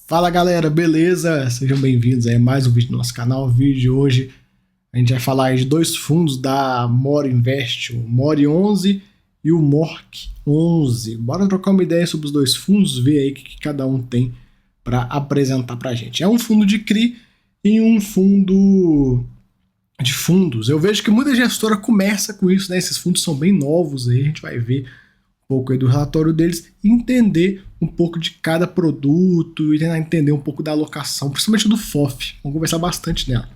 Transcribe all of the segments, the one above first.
Fala galera, beleza? Sejam bem-vindos a mais um vídeo do nosso canal. O vídeo de hoje a gente vai falar aí de dois fundos da More Invest, o More 11 e o Mork 11. Bora trocar uma ideia sobre os dois fundos, ver aí o que cada um tem para apresentar pra gente. É um fundo de CRI e um fundo de fundos. Eu vejo que muita gestora começa com isso, né? Esses fundos são bem novos aí, a gente vai ver um pouco aí do relatório deles, entender um pouco de cada produto e tentar entender um pouco da alocação, principalmente do FOF. Vamos conversar bastante nela.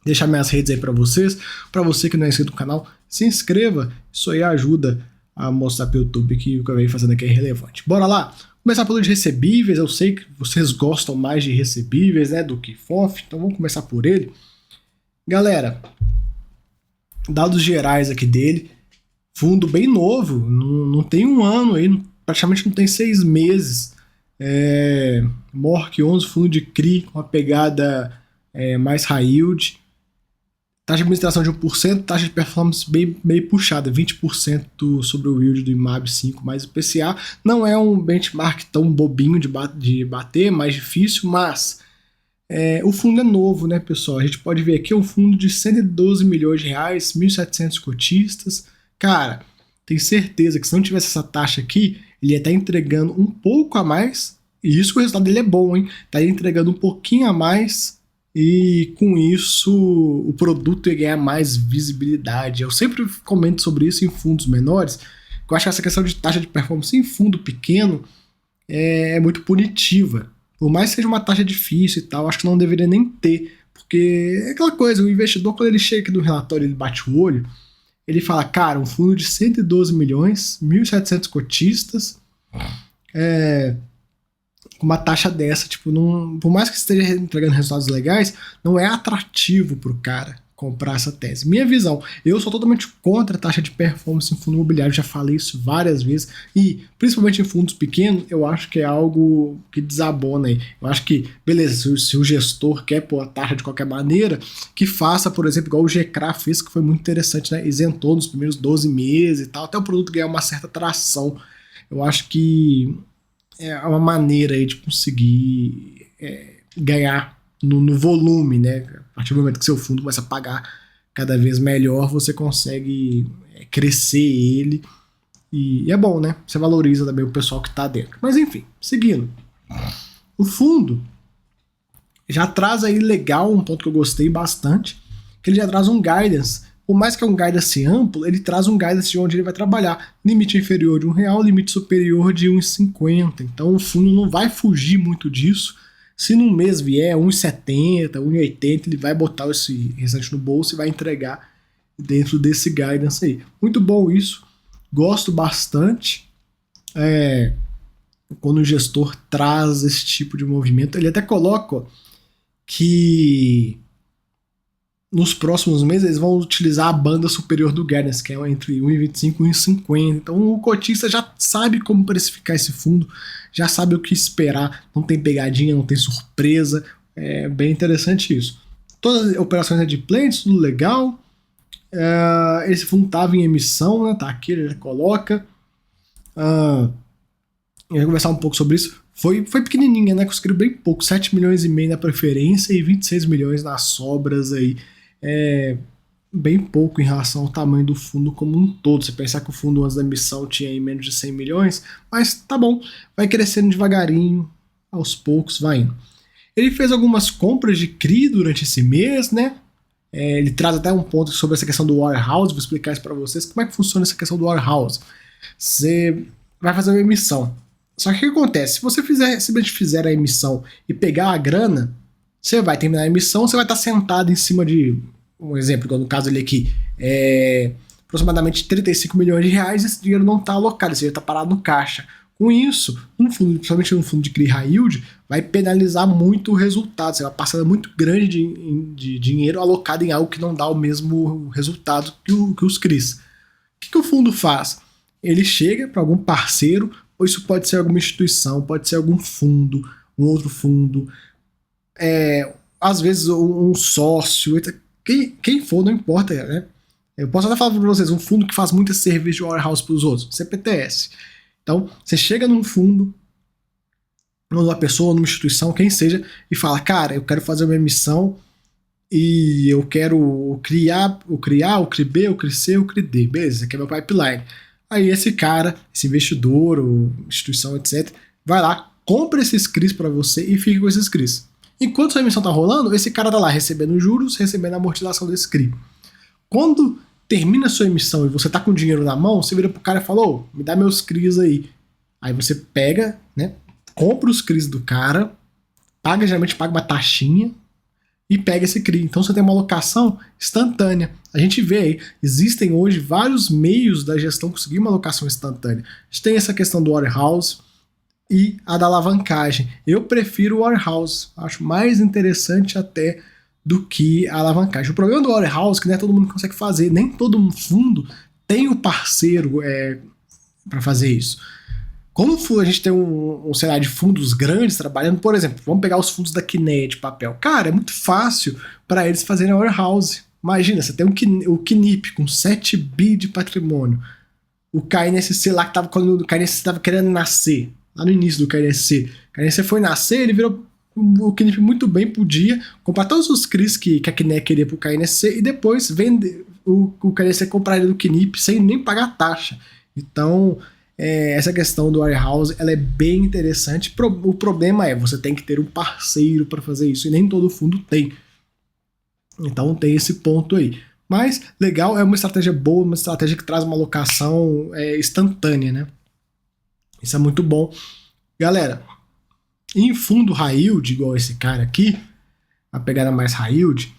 Deixar minhas redes aí para vocês. Para você que não é inscrito no canal, se inscreva. Isso aí ajuda a mostrar para o YouTube que o que eu venho fazendo aqui é relevante. Bora lá? Começar pelo de recebíveis. Eu sei que vocês gostam mais de recebíveis, né, do que FOF, então vamos começar por ele. Galera, dados gerais aqui dele. Fundo bem novo, não tem um ano aí, praticamente não tem 6 meses. Mork 11, fundo de CRI, com uma pegada mais high yield. Taxa de administração de 1%, taxa de performance bem puxada, 20% sobre o yield do IMAB 5 mais IPCA. Não é um benchmark tão bobinho de bater, mais difícil, mas o fundo é novo, né, pessoal? A gente pode ver aqui, é um fundo de 112 milhões de reais, 1.700 cotistas. Cara, tenho certeza que se não tivesse essa taxa aqui, ele ia estar entregando um pouco a mais, e isso que o resultado dele é bom, hein? Tá entregando um pouquinho a mais, e com isso o produto ia ganhar mais visibilidade. Eu sempre comento sobre isso em fundos menores, que eu acho que essa questão de taxa de performance em fundo pequeno é muito punitiva. Por mais que seja uma taxa difícil e tal, acho que não deveria nem ter, porque é aquela coisa, o investidor, quando ele chega aqui no relatório, ele bate o olho, ele fala, cara, um fundo de 112 milhões, 1.700 cotistas, com uma taxa dessa, tipo, por mais que esteja entregando resultados legais, não é atrativo para o cara comprar essa tese. Minha visão, eu sou totalmente contra a taxa de performance em fundo imobiliário, já falei isso várias vezes, e principalmente em fundos pequenos, eu acho que é algo que desabona aí. Eu acho que, beleza, se o gestor quer pôr a taxa de qualquer maneira, que faça, por exemplo, igual o GCRA fez, que foi muito interessante, né? Isentou nos primeiros 12 meses e tal, até o produto ganhar uma certa tração. Eu acho que é uma maneira aí de conseguir ganhar no volume, né? A partir do momento que seu fundo começa a pagar cada vez melhor, você consegue crescer ele e é bom, né? Você valoriza também o pessoal que está dentro. Mas enfim, seguindo. O fundo já traz aí legal, um ponto que eu gostei bastante, que ele já traz um guidance. Por mais que é um guidance amplo, ele traz um guidance de onde ele vai trabalhar. Limite inferior de R$1, limite superior de 1,50. Então o fundo não vai fugir muito disso. Se num mês vier 1,70, 1,80, ele vai botar esse restante no bolso e vai entregar dentro desse guidance aí. Muito bom isso, gosto bastante. Quando o gestor traz esse tipo de movimento, ele até coloca que nos próximos meses eles vão utilizar a banda superior do guidance, que é entre 1,25 e 1,50. Então o cotista já sabe como precificar esse fundo, já sabe o que esperar, não tem pegadinha, não tem surpresa, é bem interessante isso. Todas as operações adimplentes, tudo legal. Esse fundo estava em emissão, né? Tá aqui, ele já coloca. Eu vou conversar um pouco sobre isso. Foi pequenininha, né? Conseguiram bem pouco, 7 milhões e meio na preferência e 26 milhões nas sobras aí. Bem pouco em relação ao tamanho do fundo como um todo. Você pensar que o fundo antes da emissão tinha aí menos de 100 milhões, mas tá bom, vai crescendo devagarinho, aos poucos vai indo. Ele fez algumas compras de CRI durante esse mês, né? Ele traz até um ponto sobre essa questão do warehouse, vou explicar isso para vocês, como é que funciona essa questão do warehouse. Você vai fazer uma emissão. Só que o que acontece? Se você simplesmente fizer a emissão e pegar a grana, você vai terminar a emissão, você vai estar sentado em cima de, um exemplo, igual no caso ali aqui, aproximadamente 35 milhões de reais, esse dinheiro não está alocado, esse dinheiro está parado no caixa. Com isso, um fundo, principalmente um fundo de CRI high yield, vai penalizar muito o resultado, você vai passar muito grande de dinheiro alocado em algo que não dá o mesmo resultado que os CRIs. O que o fundo faz? Ele chega para algum parceiro, ou isso pode ser alguma instituição, pode ser algum fundo, um outro fundo, às vezes um sócio, quem for, não importa, né? Eu posso até falar para vocês, um fundo que faz muito serviço de warehouse para os outros, CPTS. Então, você chega num fundo, ou numa pessoa, ou numa instituição, quem seja, e fala, cara, eu quero fazer uma missão e eu quero o criar, o CRI-B, o CRI-C, o CRI-D. Beleza, esse aqui é meu pipeline. Aí esse cara, esse investidor, ou instituição, etc., vai lá, compra esses CRIs para você e fica com esses CRIs. Enquanto sua emissão tá rolando, esse cara tá lá recebendo juros, recebendo a amortização desse CRI. Quando termina a sua emissão e você tá com o dinheiro na mão, você vira pro cara e fala, ô, me dá meus CRIs aí. Aí você pega, né, compra os CRIs do cara, geralmente paga uma taxinha, e pega esse CRI. Então você tem uma alocação instantânea. A gente vê aí, existem hoje vários meios da gestão conseguir uma alocação instantânea. A gente tem essa questão do warehouse e a da alavancagem. Eu prefiro o warehouse, acho mais interessante até do que a alavancagem. O problema do warehouse é que não é todo mundo que consegue fazer, nem todo fundo tem o parceiro para fazer isso. Como a gente tem um cenário de fundos grandes trabalhando, por exemplo, vamos pegar os fundos da Quineia de papel. Cara, é muito fácil para eles fazerem a warehouse. Imagina, você tem o Knip com 7 bi de patrimônio. O KNSC lá, quando o KNSC estava querendo nascer, lá no início do KNSC. O KNSC foi nascer, ele virou o Knip muito bem podia comprar todos os CRIs que a Quineia queria para o KNSC e depois vender o KNSC comprar ele do Knip sem nem pagar taxa. Então, essa questão do warehouse ela é bem interessante. O problema é você tem que ter um parceiro para fazer isso e nem todo fundo tem. Então tem esse ponto aí. Mas legal, é uma estratégia boa, uma estratégia que traz uma alocação instantânea, né? Isso é muito bom. Galera, em fundo high yield, igual esse cara aqui, a pegada mais high yield,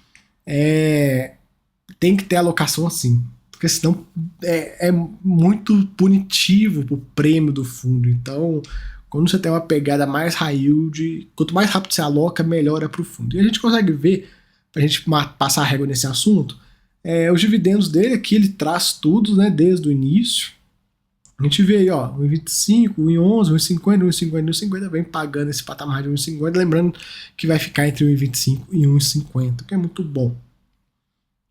tem que ter alocação assim. Porque senão é muito punitivo pro prêmio do fundo. Então, quando você tem uma pegada mais high yield, quanto mais rápido você aloca, melhor é pro fundo. E a gente consegue ver, pra gente passar a régua nesse assunto, os dividendos dele aqui, ele traz tudo, né, desde o início. A gente vê aí, ó, 1,25, 1,11, 1,50, 1,50, 1,50, vem pagando esse patamar de 1,50, lembrando que vai ficar entre 1,25 e 1,50, que é muito bom.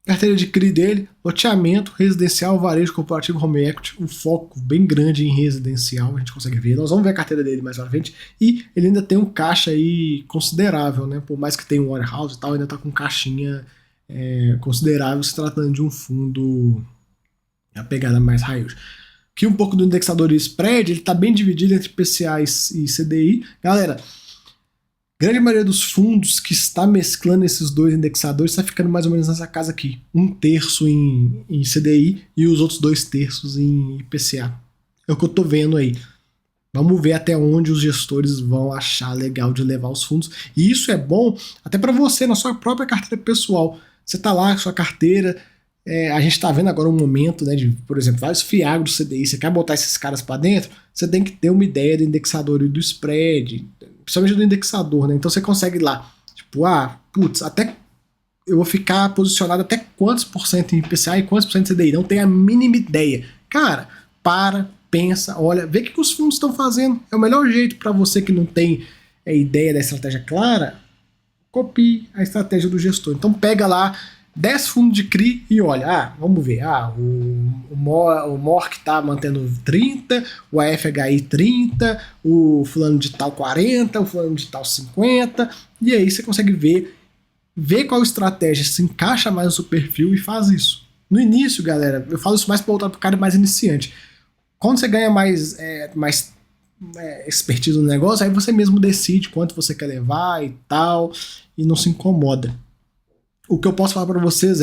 Carteira de CRI dele, loteamento, residencial, varejo, corporativo, home equity, um foco bem grande em residencial, a gente consegue ver. Nós vamos ver a carteira dele mais pra frente. E ele ainda tem um caixa aí considerável, né? Por mais que tenha um warehouse e tal, ainda tá com caixinha considerável se tratando de um fundo a pegada mais high yield. Aqui um pouco do indexador e spread, ele tá bem dividido entre PCA e CDI. Galera, grande maioria dos fundos que está mesclando esses dois indexadores está ficando mais ou menos nessa casa aqui. 1/3 em CDI e os outros 2/3 em IPCA. É o que eu tô vendo aí. Vamos ver até onde os gestores vão achar legal de levar os fundos. E isso é bom até para você, na sua própria carteira pessoal. Você tá lá com sua carteira, a gente tá vendo agora um momento, né, de, por exemplo, vários fiagos do CDI, você quer botar esses caras para dentro, você tem que ter uma ideia do indexador e do spread, principalmente do indexador, né? Então você consegue lá, tipo, até eu vou ficar posicionado até quantos por cento em IPCA e quantos por cento em CDI, não tem a mínima ideia. Cara, pensa, olha, vê o que os fundos estão fazendo. É o melhor jeito para você que não tem ideia da estratégia clara, copie a estratégia do gestor. Então pega lá 10 fundos de CRI e olha, vamos ver, o MORC tá mantendo 30, o AFHI 30, o fulano de tal 40, o fulano de tal 50, e aí você consegue ver qual estratégia se encaixa mais no seu perfil e faz isso. No início, galera, eu falo isso mais para voltar pro cara mais iniciante. Quando você ganha mais expertise no negócio, aí você mesmo decide quanto você quer levar e tal, e não se incomoda. O que eu posso falar para vocês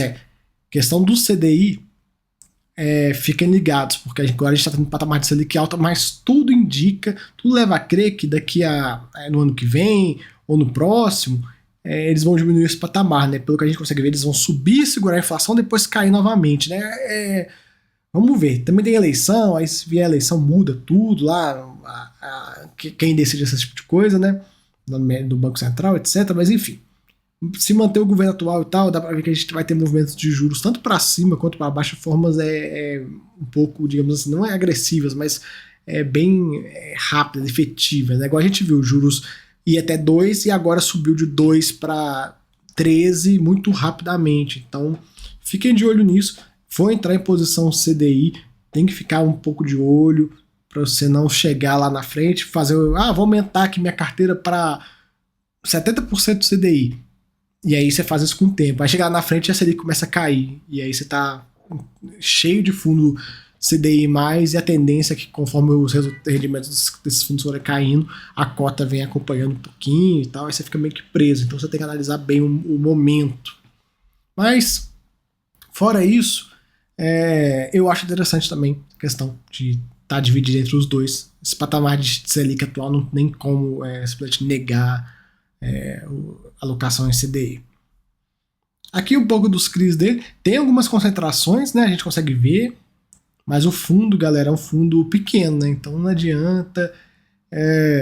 questão do CDI, fiquem ligados, porque agora a gente está tendo um patamar de Selic alta, mas tudo indica, tudo leva a crer que daqui no ano que vem, ou no próximo, eles vão diminuir esse patamar, né? Pelo que a gente consegue ver, eles vão subir, segurar a inflação, depois cair novamente, né? Vamos ver, também tem eleição, aí se vier a eleição muda tudo lá, quem decide esse tipo de coisa, né? Do Banco Central, etc. Mas enfim, se manter o governo atual e tal, dá para ver que a gente vai ter movimentos de juros tanto para cima quanto para baixo, formas um pouco, digamos assim, não agressivas, mas bem rápidas, efetivas, né? Igual a gente viu, juros ia até 2 e agora subiu de 2 para 13 muito rapidamente. Então, fiquem de olho nisso. For entrar em posição CDI, tem que ficar um pouco de olho, para você não chegar lá na frente e fazer, vou aumentar aqui minha carteira para 70% do CDI. E aí você faz isso com o tempo. Aí chegar lá na frente a CDI começa a cair. E aí você tá cheio de fundo CDI+, e a tendência é que conforme os rendimentos desses fundos forem caindo, a cota vem acompanhando um pouquinho e tal, aí você fica meio que preso. Então você tem que analisar bem o momento. Mas, fora isso, eu acho interessante também a questão de estar dividido entre os dois. Esse patamar de Selic atual não tem como simplesmente negar alocação em CDI. Aqui um pouco dos CRIs dele. Tem algumas concentrações, né? A gente consegue ver. Mas o fundo, galera, é um fundo pequeno, né? Então não adianta.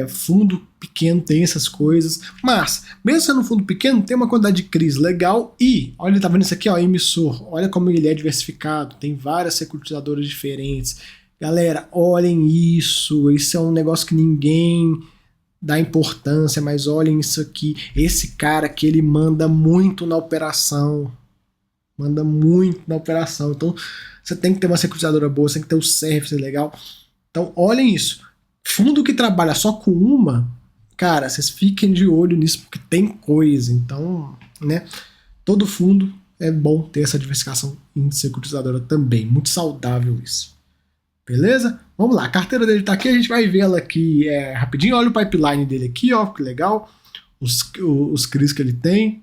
Fundo pequeno tem essas coisas. Mas, mesmo sendo um fundo pequeno, tem uma quantidade de CRIs legal. E, olha, tá vendo isso aqui, ó, emissor. Olha como ele é diversificado. Tem várias securitizadoras diferentes. Galera, olhem isso. Isso é um negócio que ninguém dá importância, mas olhem isso aqui. Esse cara aqui, ele manda muito na operação. Manda muito na operação. Então, você tem que ter uma securitizadora boa, você tem que ter o service legal. Então, olhem isso. Fundo que trabalha só com uma, cara, vocês fiquem de olho nisso, porque tem coisa. Então, né, todo fundo é bom ter essa diversificação em securitizadora também. Muito saudável isso. Beleza? Vamos lá, a carteira dele tá aqui, a gente vai ver ela aqui rapidinho. Olha o pipeline dele aqui, ó, que legal. Os CRIs que ele tem.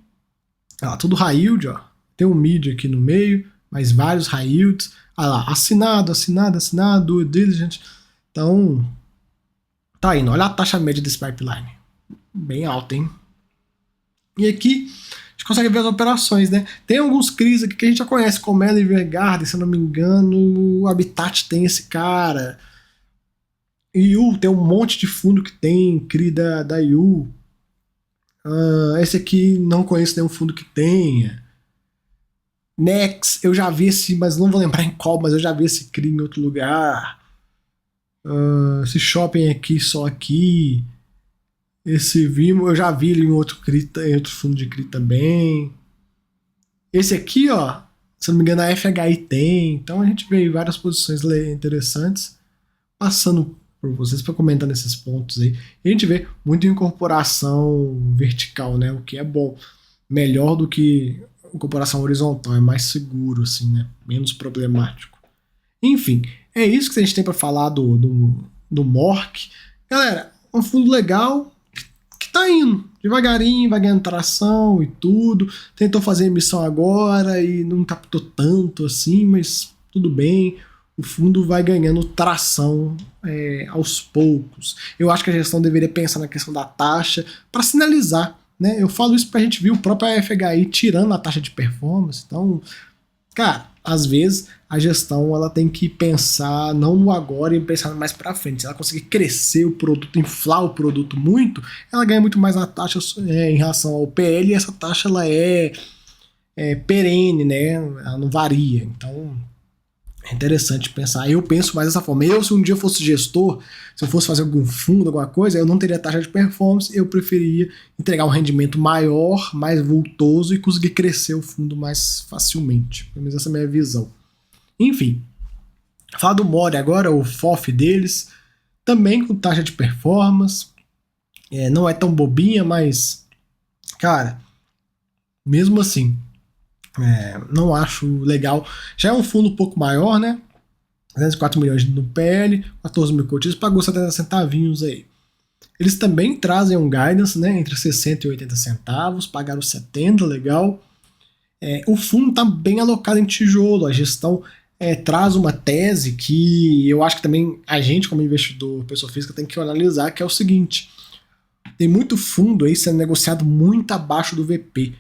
Tudo high yield, ó. Tem um mid aqui no meio, mas vários high yields. Olha lá, assinado, due diligence. Então, tá indo. Olha a taxa média desse pipeline. Bem alta, hein? E aqui, a gente consegue ver as operações, né? Tem alguns CRIs aqui que a gente já conhece, como Evergarden, se eu não me engano, o Habitat tem esse cara. IU, tem um monte de fundo que tem CRI da IU. Esse aqui não conheço nenhum fundo que tenha. Nex, eu já vi esse, mas não vou lembrar em qual, mas eu já vi esse CRI em outro lugar. Esse shopping aqui, só aqui. Esse Vimo, eu já vi ele em outro CRI, em outro fundo de CRI também. Esse aqui, ó, se não me engano, a FHI tem. Então a gente vê várias posições interessantes. Passando por vocês para comentar nesses pontos aí. E a gente vê muita incorporação vertical, né? O que é bom. Melhor do que incorporação horizontal, é mais seguro, assim, né? Menos problemático. Enfim, é isso que a gente tem para falar do MORC. Galera, um fundo legal que tá indo devagarinho, vai ganhando tração e tudo. Tentou fazer emissão agora e não captou tanto assim, mas tudo bem. O fundo vai ganhando tração aos poucos. Eu acho que a gestão deveria pensar na questão da taxa para sinalizar, né? Eu falo isso porque a gente viu o próprio FHI tirando a taxa de performance. Então, cara, às vezes a gestão ela tem que pensar não no agora e pensar mais para frente. Se ela conseguir crescer o produto, inflar o produto muito, ela ganha muito mais na taxa em relação ao PL, e essa taxa ela é perene, né? Ela não varia. Então, é interessante pensar. Eu penso mais dessa forma. Se um dia fosse gestor, se eu fosse fazer algum fundo, alguma coisa, eu não teria taxa de performance, eu preferiria entregar um rendimento maior, mais vultoso e conseguir crescer o fundo mais facilmente. Pelo menos essa é a minha visão. Enfim, falar do More agora, o FOF deles, também com taxa de performance. Não é tão bobinha, mas, cara, mesmo assim, não acho legal. Já é um fundo um pouco maior, né? 204 milhões no PL, 14 mil cotistas, pagou 70 centavinhos aí. Eles também trazem um guidance, né? Entre 60 e 80 centavos, pagaram 70, legal. O fundo está bem alocado em tijolo, a gestão traz uma tese que eu acho que também a gente, como investidor, pessoa física, tem que analisar, que é o seguinte: tem muito fundo aí sendo negociado muito abaixo do VP.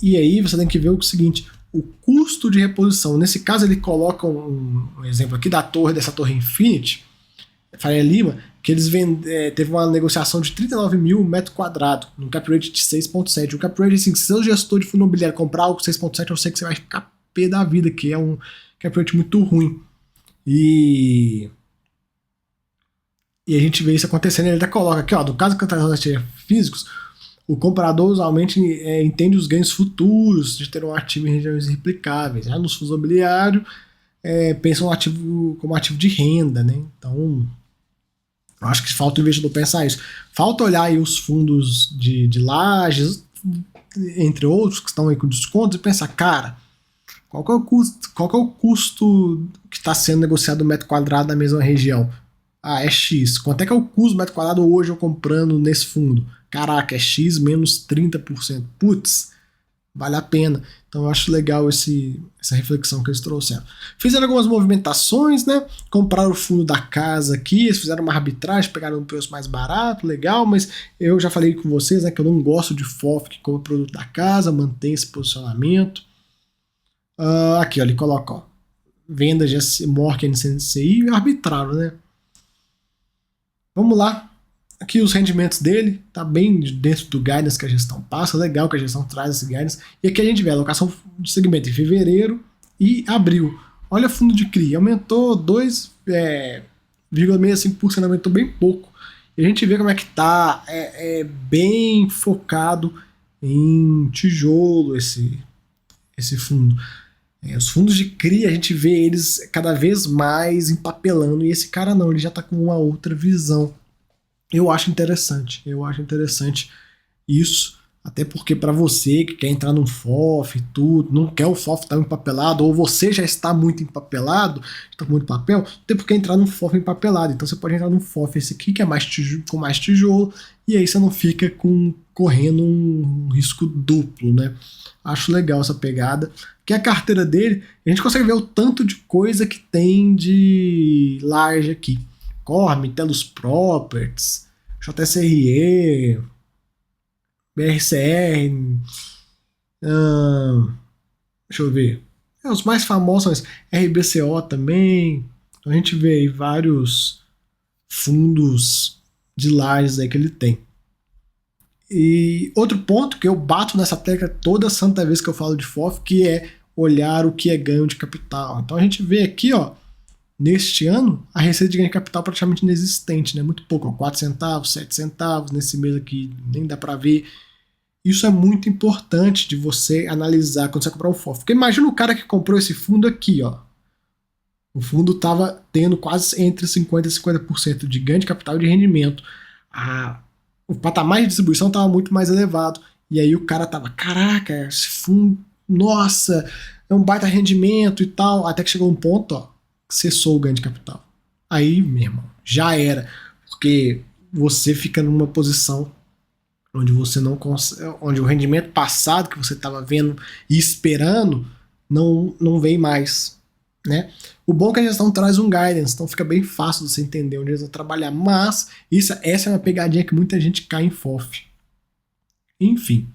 E aí você tem que ver o seguinte: o custo de reposição. Nesse caso, ele coloca um exemplo aqui dessa torre Infinity, Faria Lima, que eles teve uma negociação de 39 mil metros quadrados, num cap rate de 6,7. Um cap rate, assim, se seu gestor de fundo imobiliário comprar algo 6,7, eu sei que você vai ficar pé da vida, que é um cap rate muito ruim. E a gente vê isso acontecendo. Ele até coloca aqui, ó, no caso de transações físicos, o comprador usualmente entende os ganhos futuros de ter um ativo em regiões irreplicáveis. Já nos fundos imobiliários, pensam um ativo como ativo de renda, né? Então, Eu acho que falta o investidor pensar isso. Falta olhar aí os fundos de lajes, entre outros, que estão aí com descontos, e pensar, cara, qual que é o custo que está sendo negociado no metro quadrado na mesma região? Ah, é X. Quanto é que é o custo do metro quadrado hoje eu comprando nesse fundo? Caraca, é X menos 30%. Putz, vale a pena. Então eu acho legal essa reflexão que eles trouxeram. Fizeram algumas movimentações, né? Compraram o fundo da casa aqui, eles fizeram uma arbitragem, pegaram um preço mais barato, legal, mas eu já falei com vocês, né, que eu não gosto de FOF que compra produto da casa, mantém esse posicionamento. Aqui, ó, ele coloca, ó, venda de Morgan NCI e arbitraram, né? Vamos lá. Aqui os rendimentos dele, tá bem dentro do guidance que a gestão passa, legal que a gestão traz esse guidance. E aqui a gente vê a alocação de segmento em fevereiro e abril. Olha fundo de CRI, aumentou 2,65%, aumentou bem pouco. E a gente vê como é que tá, bem focado em tijolo esse fundo. Os fundos de CRI, a gente vê eles cada vez mais empapelando, e esse cara não, ele já tá com uma outra visão. Eu acho interessante isso, até porque para você que quer entrar num FOF e tudo, não quer o FOF estar empapelado, ou você já está muito empapelado, está com muito papel, não tem por que entrar num FOF empapelado. Então você pode entrar num FOF esse aqui, que é com mais tijolo, e aí você não fica correndo um risco duplo, né? Acho legal essa pegada. Que a carteira dele, a gente consegue ver o tanto de coisa que tem de laje aqui. Corme, Telos Properties, JSRE, BRCR, deixa eu ver. Os mais famosos são esses, RBCO também. Então a gente vê aí vários fundos de lajes aí que ele tem. E outro ponto que eu bato nessa tecla toda santa vez que eu falo de FOF, que é olhar o que é ganho de capital. Então a gente vê aqui, ó, neste ano, a receita de ganho de capital é praticamente inexistente, né? Muito pouco, ó, 4 centavos, 7 centavos, nesse mês aqui nem dá para ver. Isso é muito importante de você analisar quando você comprar um FOF. Porque imagina o cara que comprou esse fundo aqui, ó. O fundo estava tendo quase entre 50% e 50% de ganho de capital e de rendimento. O patamar de distribuição estava muito mais elevado. E aí o cara tava, caraca, esse fundo, nossa, é um baita rendimento e tal. Até que chegou um ponto, ó, que cessou o ganho de capital. Aí, meu irmão, já era. Porque você fica numa posição onde você não consegue, onde o rendimento passado que você estava vendo e esperando não vem mais, né? O bom é que a gestão traz um guidance, então fica bem fácil de você entender onde eles vão trabalhar, mas essa é uma pegadinha que muita gente cai em FOF. Enfim,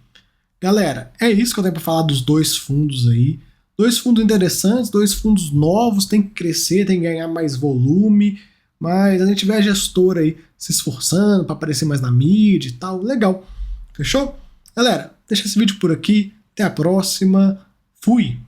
galera, é isso que eu tenho para falar dos dois fundos aí. Dois fundos interessantes, dois fundos novos, tem que crescer, tem que ganhar mais volume, mas a gente vê a gestora aí se esforçando para aparecer mais na mídia e tal, legal. Fechou? Galera, deixa esse vídeo por aqui, até a próxima, fui!